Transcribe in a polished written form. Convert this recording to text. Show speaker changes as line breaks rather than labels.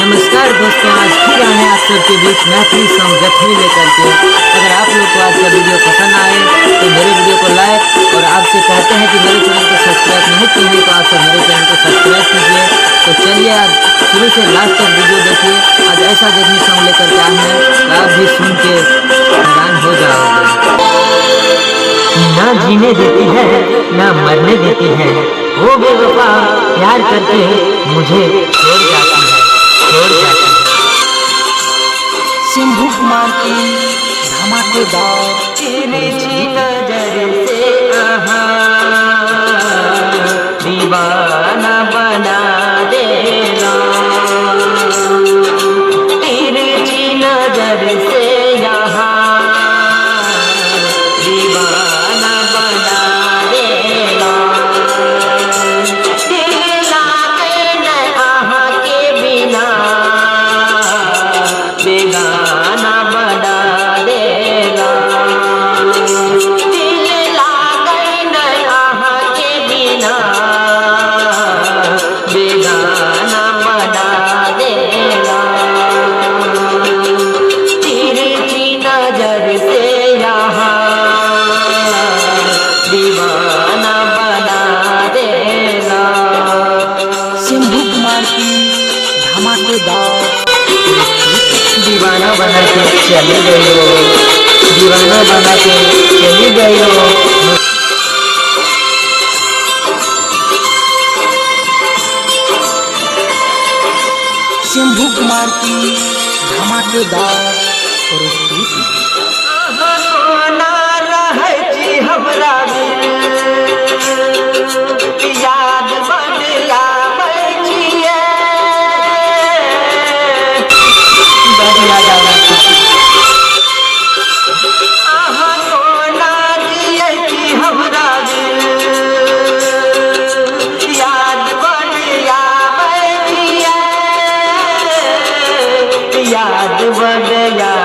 नमस्कार दोस्तों, आज फिर आए आप सबके बीच मैथिली सॉन्ग जख्मी लेकर के। अगर आप लोग को आज का वीडियो पसंद आए तो मेरे वीडियो को लाइक, और आपसे कहते हैं कि मेरे चैनल को सब्सक्राइब नहीं किए हैं तो आप सब मेरे चैनल को सब्सक्राइब कीजिए। तो चलिए आज शुरू से लास्ट तक वीडियो देखिए। आज ऐसा जख्मी सॉन्ग लेकर के आए हैं कि आप भी सुन के हैरान हो जाओगे। ना जीने देती है ना मरने देती है, वो बेवफा प्यार करके मुझे छोड़ जाती है, छोड़ जाती है।
शंभू कुमार की धमाकेदार
तेरी नजर से आहा दीवाना बना देना, तेरी नजर से यहाँ दीवाना बना देना। दिल लागे न आहा के बिना बेगाना बना देगा। दिल लागे न आहा के बिना बेगाना बना देगा। तिरछी नजर से यहाँ दीवाना बना देगा।
शंभू कुमार की धमाकेदार
दीवाना बना के चली गई हो, दीवाना बना के चली गई हो।
शंभू कुमार की धमाकेदार प्रस्तुति।
ना रहै छी हमरा याद बदलाबै छियै, बड़ याद आबै छै। अहाँ कोना जियै छी हमरा याद बदलाबै छियै, याद बदलाबै